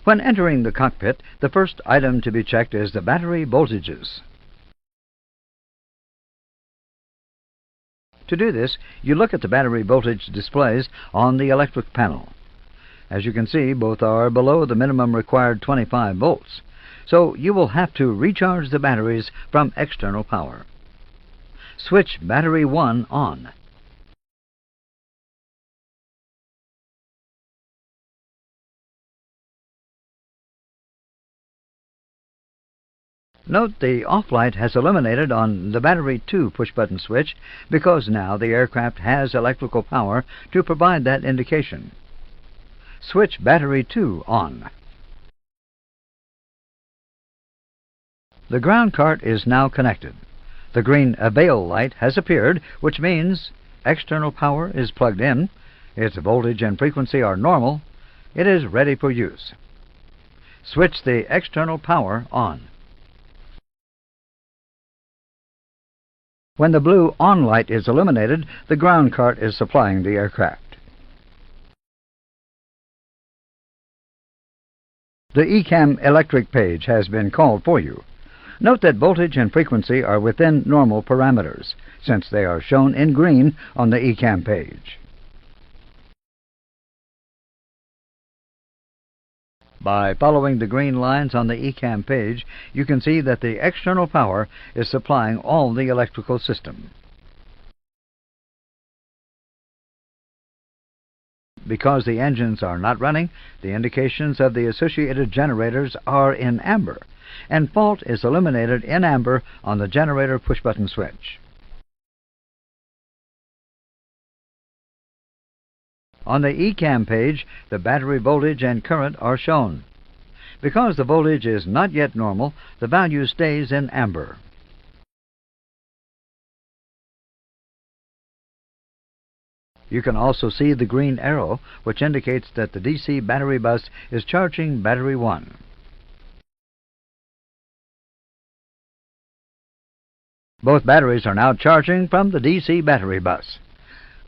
When entering the cockpit, the first item to be checked is the battery voltages. To do this, you look at the battery voltage displays on the electric panel. As you can see, both are below the minimum required 25 volts, so you will have to recharge the batteries from external power. Switch battery 1 on. Note the off light has illuminated on the battery 2 push-button switch because now the aircraft has electrical power to provide that indication. Switch battery 2 on. The ground cart is now connected. The green avail light has appeared, which means external power is plugged in, its voltage and frequency are normal, it is ready for use. Switch the external power on. When the blue on light is illuminated, the ground cart is supplying the aircraft. The ECAM electric page has been called for you. Note that voltage and frequency are within normal parameters, since they are shown in green on the ECAM page. By following the green lines on the ECAM page, you can see that the external power is supplying all the electrical system. Because the engines are not running, the indications of the associated generators are in amber, and fault is illuminated in amber on the generator push-button switch. On the ECAM page, the battery voltage and current are shown. Because the voltage is not yet normal, the value stays in amber. You can also see the green arrow, which indicates that the DC battery bus is charging battery 1. Both batteries are now charging from the DC battery bus.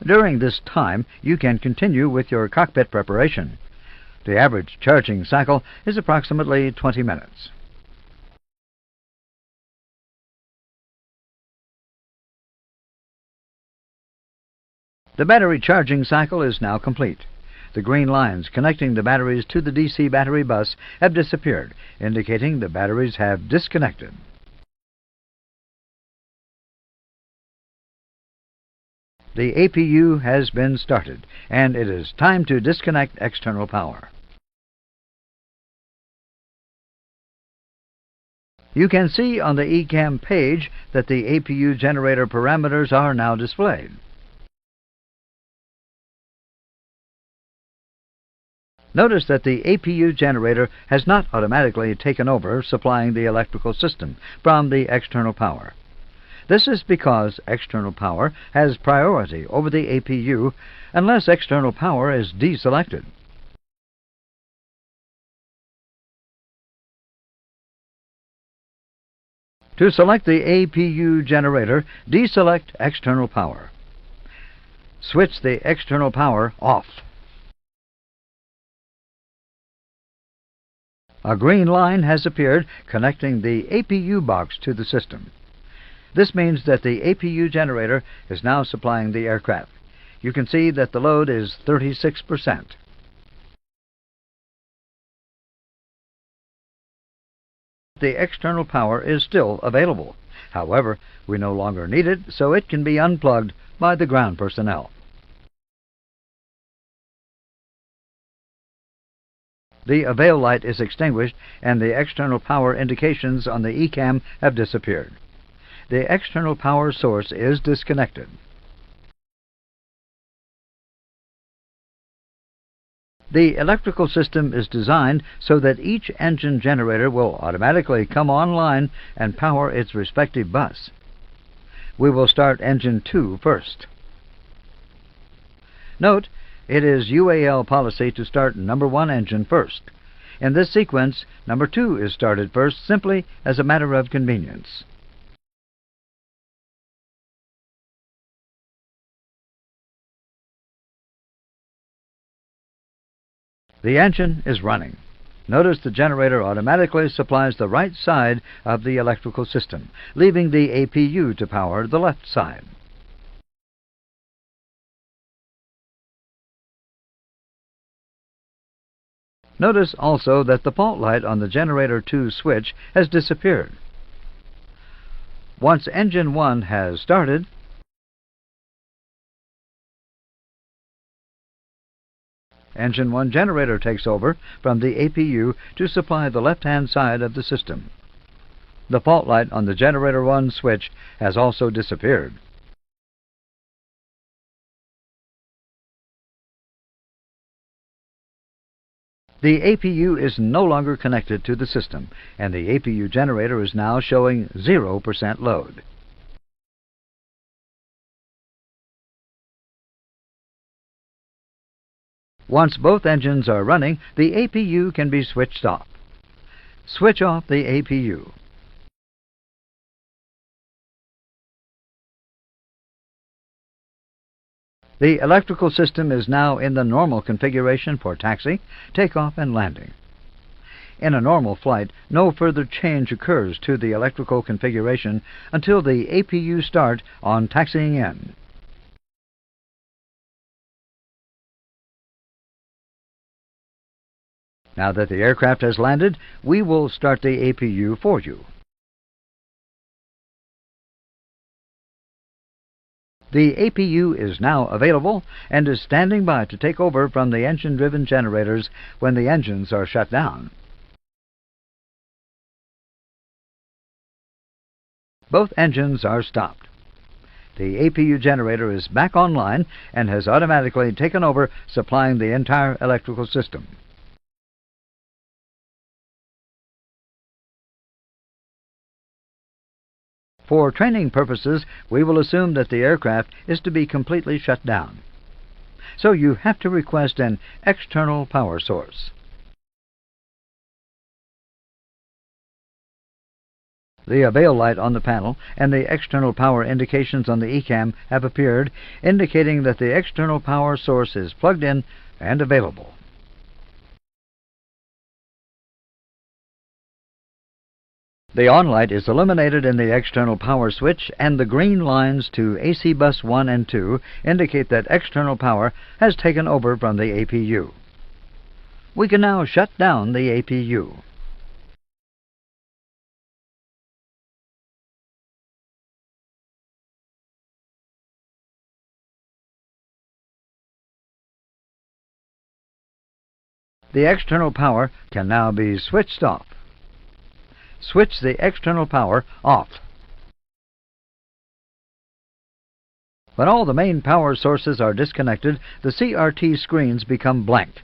During this time, you can continue with your cockpit preparation. The average charging cycle is approximately 20 minutes. The battery charging cycle is now complete. The green lines connecting the batteries to the DC battery bus have disappeared, indicating the batteries have disconnected. The APU has been started, and it is time to disconnect external power. You can see on the ECAM page that the APU generator parameters are now displayed. Notice that the APU generator has not automatically taken over supplying the electrical system from the external power. This is because external power has priority over the APU unless external power is deselected. To select the APU generator, deselect external power. Switch the external power off. A green line has appeared connecting the APU box to the system. This means that the APU generator is now supplying the aircraft. You can see that the load is 36%. The external power is still available. However, we no longer need it, so it can be unplugged by the ground personnel. The avail light is extinguished, and the external power indications on the ECAM have disappeared. The external power source is disconnected. The electrical system is designed so that each engine generator will automatically come online and power its respective bus. We will start engine 2 first. Note, it is UAL policy to start number 1 engine first. In this sequence, number 2 is started first simply as a matter of convenience. The engine is running. Notice the generator automatically supplies the right side of the electrical system, leaving the APU to power the left side. Notice also that the fault light on the generator 2 switch has disappeared. Once engine 1 has started, engine 1 generator takes over from the APU to supply the left-hand side of the system. The fault light on the generator 1 switch has also disappeared. The APU is no longer connected to the system, and the APU generator is now showing 0% load. Once both engines are running, the APU can be switched off. Switch off the APU. The electrical system is now in the normal configuration for taxi, takeoff, and landing. In a normal flight, no further change occurs to the electrical configuration until the APU start on taxiing in. Now that the aircraft has landed, we will start the APU for you. The APU is now available and is standing by to take over from the engine-driven generators when the engines are shut down. Both engines are stopped. The APU generator is back online and has automatically taken over, supplying the entire electrical system. For training purposes, we will assume that the aircraft is to be completely shut down. So you have to request an external power source. The avail light on the panel and the external power indications on the ECAM have appeared, indicating that the external power source is plugged in and available. The on light is illuminated in the external power switch, and the green lines to AC bus 1 and 2 indicate that external power has taken over from the APU. We can now shut down the APU. The external power can now be switched off. Switch the external power off. When all the main power sources are disconnected, the CRT screens become blank.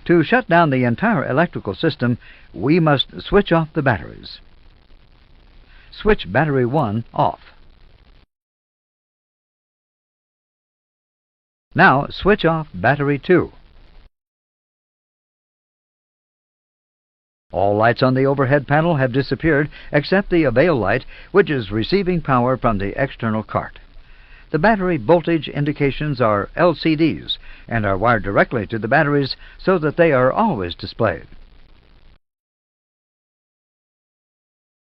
To shut down the entire electrical system, we must switch off the batteries. Switch battery 1 off. Now switch off battery 2. All lights on the overhead panel have disappeared except the avail light, which is receiving power from the external cart. The battery voltage indications are LCDs and are wired directly to the batteries so that they are always displayed.